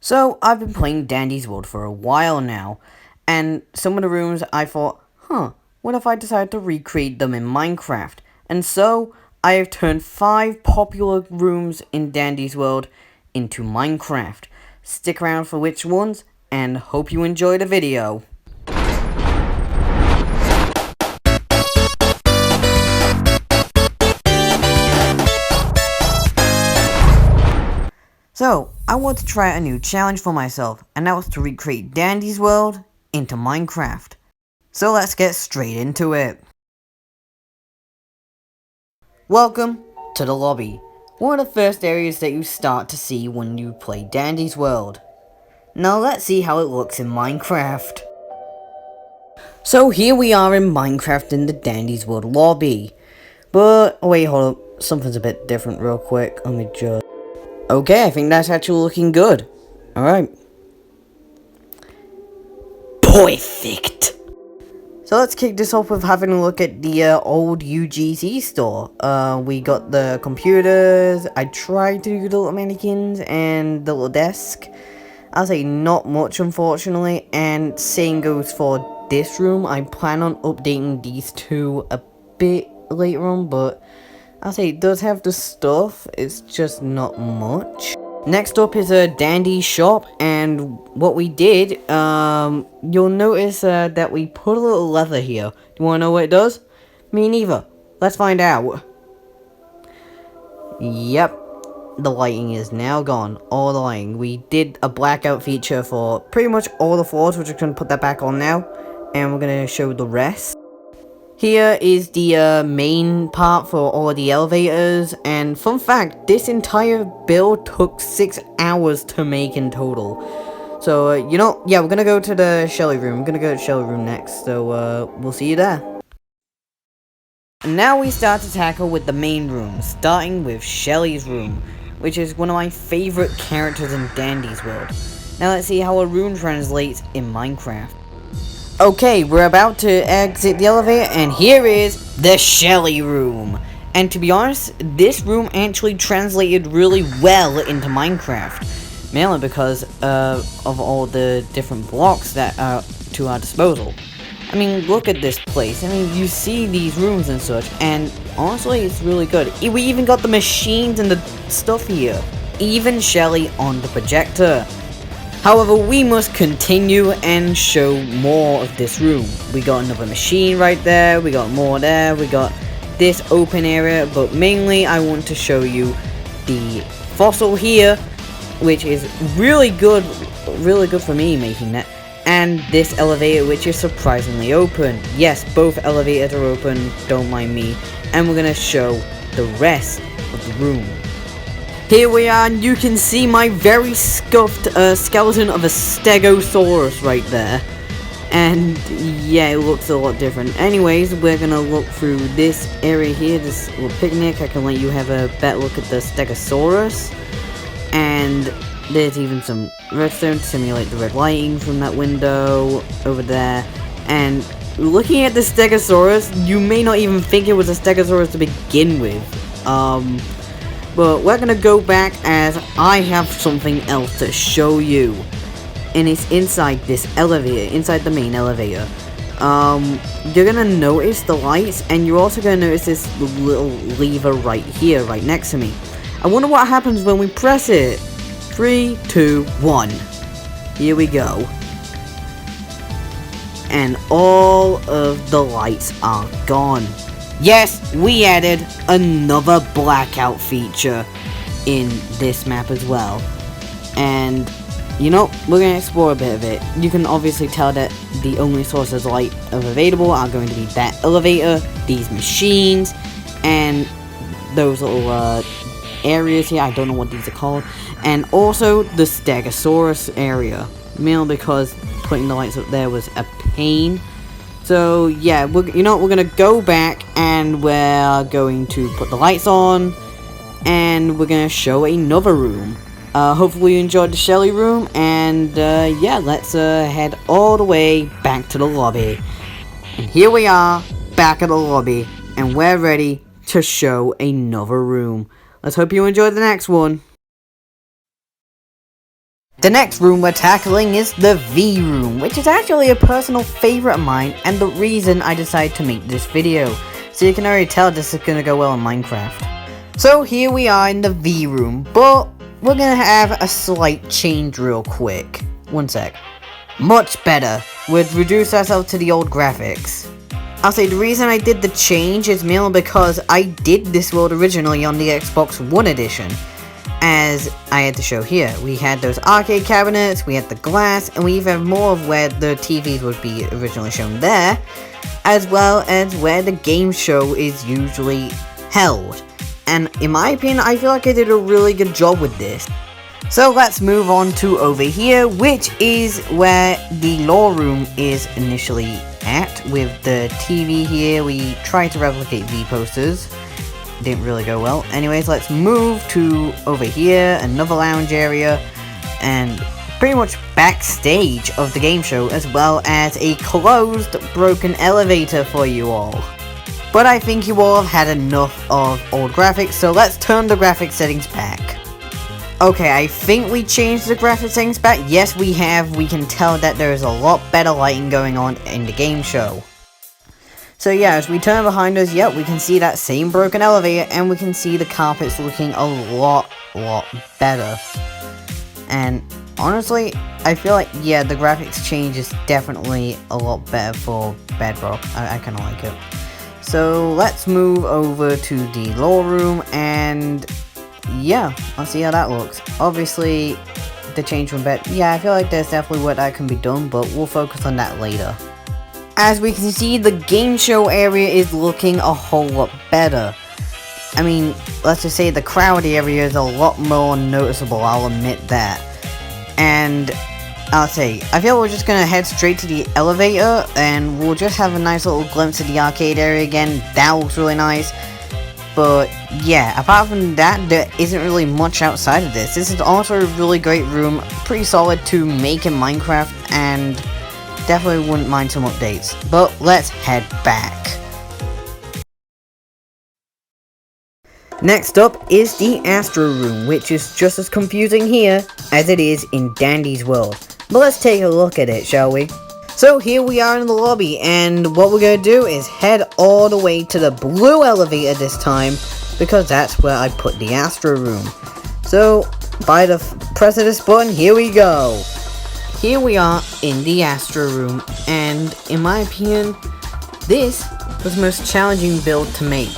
So, I've been playing Dandy's World for a while now, and some of the rooms I thought, what if I decided to recreate them in Minecraft? And so, I have turned 5 popular rooms in Dandy's World into Minecraft. Stick around for which ones, and hope you enjoy the video. So, I want to try a new challenge for myself, and that was to recreate Dandy's World into Minecraft. So let's get straight into it. Welcome to the lobby, one of the first areas that you start to see when you play Dandy's World. Now let's see how it looks in Minecraft. So here we are in Minecraft in the Dandy's World lobby. But, oh wait, hold up, something's a bit different real quick, let me just... Okay, I think that's actually looking good. Alright. Perfect! So let's kick this off with having a look at the old UGC store. We got the computers, I tried to do the little mannequins, and the little desk. I'll say not much, unfortunately, and same goes for this room. I plan on updating these two a bit later on, but I'll say it does have the stuff, it's just not much. Next up is a Dandy shop, and what we did, you'll notice that we put a little leather here. Do you want to know what it does? Me neither. Let's find out. Yep, the lighting is now gone. All the lighting. We did a blackout feature for pretty much all the floors. We're just going to put that back on now, and we're going to show the rest. Here is the main part for all of the elevators, and fun fact, this entire build took 6 hours to make in total. So, yeah, we're gonna go to the Shelly Room. We're gonna go to Shelly Room next, so we'll see you there. And now we start to tackle with the main room, starting with Shelly's Room, which is one of my favorite characters in Dandy's World. Now let's see how a room translates in Minecraft. Okay, we're about to exit the elevator, and here is the Shelly Room. And to be honest, this room actually translated really well into Minecraft, mainly because of all the different blocks that are to our disposal. I mean, look at this place. I mean, you see these rooms and such, and honestly, it's really good. We even got the machines and the stuff here. Even Shelly on the projector. However, we must continue and show more of this room. We got another machine right there, we got more there, we got this open area, but mainly I want to show you the fossil here, which is really good for me making that, and this elevator, which is surprisingly open. Yes, both elevators are open, don't mind me, and we're going to show the rest of the room. Here we are, and you can see my very scuffed skeleton of a stegosaurus right there. And yeah, it looks a lot different. Anyways, we're gonna look through this area here, this little picnic. I can let you have a better look at the stegosaurus. And there's even some redstone to simulate the red lighting from that window over there. And looking at the stegosaurus, you may not even think it was a stegosaurus to begin with. But we're gonna go back as I have something else to show you. And it's inside this elevator, inside the main elevator. You're gonna notice the lights, and you're also gonna notice this little lever right here, right next to me. I wonder what happens when we press it. 3, 2, 1. Here we go. And all of the lights are gone. Yes, we added another blackout feature in this map as well. And, we're going to explore a bit of it. You can obviously tell that the only sources of light available are going to be that elevator, these machines, and those little areas here. I don't know what these are called. And also the Stegosaurus area. Mainly because putting the lights up there was a pain. So yeah, we're gonna go back, and we're going to put the lights on, and we're gonna show another room. Hopefully you enjoyed the Shelly Room, and yeah, let's head all the way back to the lobby. And here we are, back at the lobby, and we're ready to show another room. Let's hope you enjoyed the next one. The next room we're tackling is the Vee Room, which is actually a personal favorite of mine and the reason I decided to make this video. So you can already tell this is going to go well in Minecraft. So here we are in the Vee Room, but we're going to have a slight change real quick. One sec. Much better. We'd reduce ourselves to the old graphics. I'll say the reason I did the change is mainly because I did this world originally on the Xbox One edition. As I had to show here, we had those arcade cabinets, we had the glass, and we even have more of where the TVs would be originally shown there, as well as where the game show is usually held. And in my opinion, I feel like I did a really good job with this. So let's move on to over here, which is where the lore room is initially at. With the TV here, we tried to replicate V posters. Didn't really go well. Anyways, let's move to over here, another lounge area, and pretty much backstage of the game show, as well as a closed, broken elevator for you all. But I think you all have had enough of old graphics, so let's turn the graphics settings back. Okay, I think we changed the graphics settings back. Yes, we have. We can tell that there is a lot better lighting going on in the game show. So yeah, as we turn behind us, yep, we can see that same broken elevator, and we can see the carpets looking a lot better. And honestly, I feel like, yeah, the graphics change is definitely a lot better for Bedrock. I kind of like it. So let's move over to the lore room, and yeah, let's see how that looks. Obviously, the change from bed, yeah, I feel like there's definitely what that can be done, but we'll focus on that later. As we can see, the game show area is looking a whole lot better. I mean, let's just say the crowd area is a lot more noticeable, I'll admit that. And I'll say, I feel we're just gonna head straight to the elevator, and we'll just have a nice little glimpse of the arcade area again. That looks really nice. But yeah, apart from that, there isn't really much outside of this. This is also a really great room, pretty solid to make in Minecraft, and definitely wouldn't mind some updates. But let's head back. Next up is the Astro Room, which is just as confusing here as it is in Dandy's world. But let's take a look at it, shall we? So here we are in the lobby, and what we're going to do is head all the way to the blue elevator this time, because that's where I put the Astro Room. So, by the press of this button, here we go. Here we are in the Astro Room, and in my opinion, this was the most challenging build to make.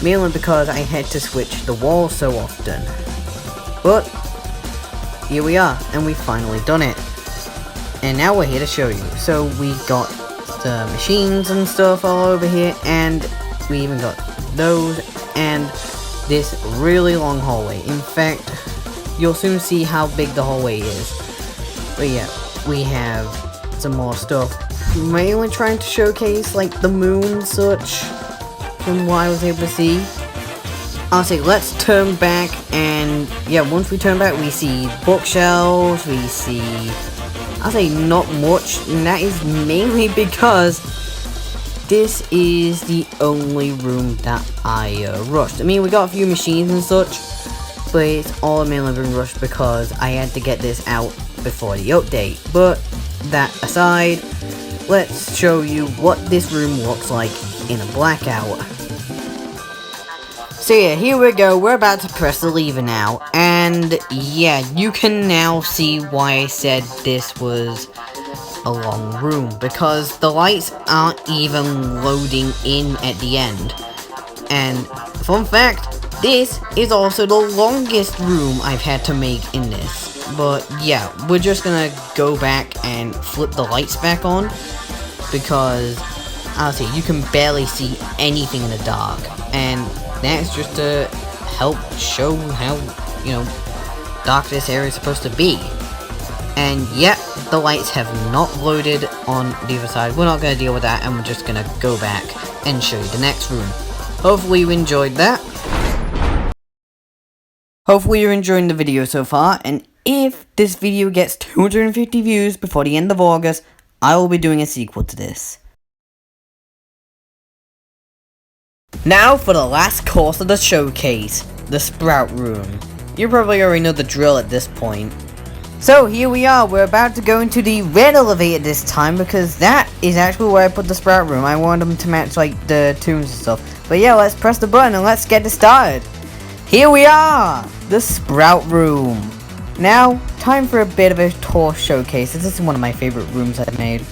Mainly because I had to switch the walls so often. But, here we are, and we've finally done it. And now we're here to show you. So we got the machines and stuff all over here, and we even got those, and this really long hallway. In fact, you'll soon see how big the hallway is. But yeah, we have some more stuff. Mainly trying to showcase like the moon and such, from what I was able to see. I'll say, let's turn back, and yeah, once we turn back, we see bookshelves, we see, I'll say not much, and that is mainly because this is the only room that I rushed. I mean, we got a few machines and such, but it's all mainly been rushed because I had to get this out before the update. But that aside, let's show you what this room looks like in a blackout. So yeah, here we go, we're about to press the lever now, and yeah, you can now see why I said this was a long room, because the lights aren't even loading in at the end. And fun fact, this is also the longest room I've had to make in this. But yeah, we're just gonna go back and flip the lights back on, because I'll say you can barely see anything in the dark, and that's just to help show how, you know, dark this area is supposed to be. And yep, the lights have not loaded on the other side. We're not going to deal with that, and we're just going to go back and show you the next room. Hopefully you enjoyed that. Hopefully you're enjoying the video so far, and if this video gets 250 views before the end of August, I will be doing a sequel to this. Now for the last course of the showcase, the Sprout Room. You probably already know the drill at this point. So here we are, we're about to go into the red elevator this time, because that is actually where I put the Sprout Room. I wanted them to match like the tombs and stuff. But yeah, let's press the button and let's get it started. Here we are, the Sprout Room. Now, time for a bit of a tour showcase. This is one of my favorite rooms I've made.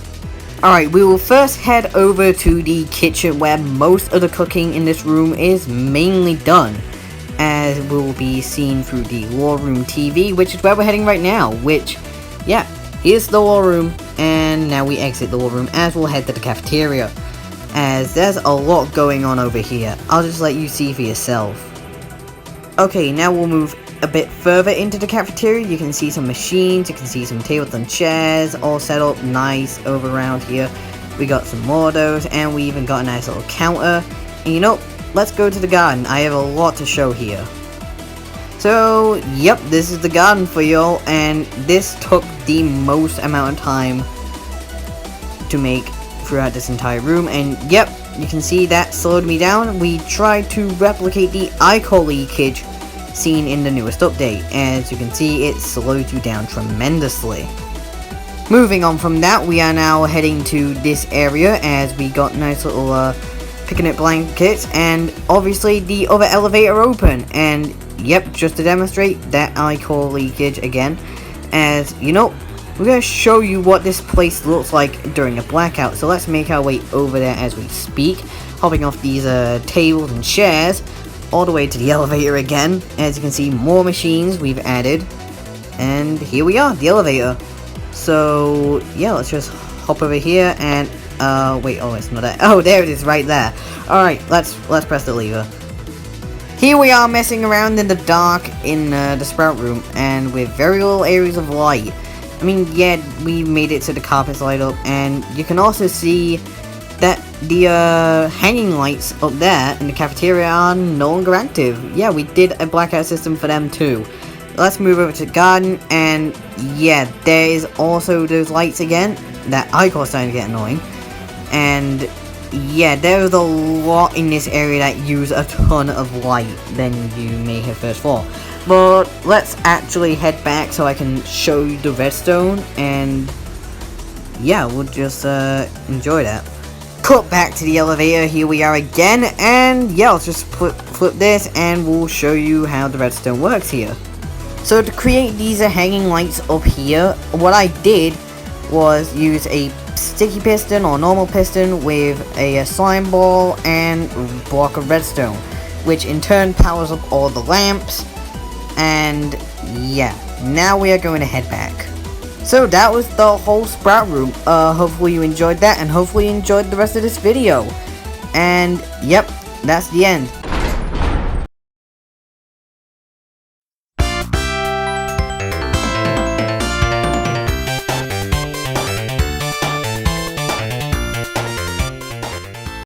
Alright, we will first head over to the kitchen where most of the cooking in this room is mainly done, as will be seen through the War Room TV, which is where we're heading right now, which, yeah, here's the War Room, and now we exit the War Room as we'll head to the cafeteria, as there's a lot going on over here. I'll just let you see for yourself. Okay, now we'll move a bit further into the cafeteria. You can see some machines, you can see some tables and chairs all set up nice over around here. We got some more of those, and we even got a nice little counter. And you know, let's go to the garden. I have a lot to show here. So, yep, this is the garden for y'all, and this took the most amount of time to make throughout this entire room. And yep, you can see that slowed me down. We tried to replicate the icon leakage seen in the newest update. As you can see, it slowed you down tremendously. Moving on from that, we are now heading to this area, as we got nice little picnic blankets, and obviously the other elevator open. And yep, just to demonstrate that icon leakage again, as you know, we're going to show you what this place looks like during a blackout. So let's make our way over there as we speak, hopping off these tables and chairs all the way to the elevator again. As you can see, more machines we've added, and here we are, the elevator. So yeah, let's just hop over here and wait, oh, it's not that. Oh, there it is, right there. Alright, let's press the lever. Here we are messing around in the dark in the Sprout Room, and with very little areas of light. I mean, yeah, we made it so the carpets light up, and you can also see that the hanging lights up there in the cafeteria are no longer active. Yeah, we did a blackout system for them too. Let's move over to the garden, and yeah, there is also those lights again. That icon's starting to get annoying. And yeah, there's a lot in this area that use a ton of light than you may have first thought. But let's actually head back so I can show you the redstone, and yeah, we'll just enjoy that. Cut back to the elevator, here we are again, and yeah, let's just flip this and we'll show you how the redstone works here. So to create these hanging lights up here, what I did was use a sticky piston or normal piston with a slime ball and a block of redstone, which in turn powers up all the lamps. And yeah, now we are going to head back. So that was the whole Sprout Room. Hopefully you enjoyed that, and hopefully you enjoyed the rest of this video. And yep, that's the end.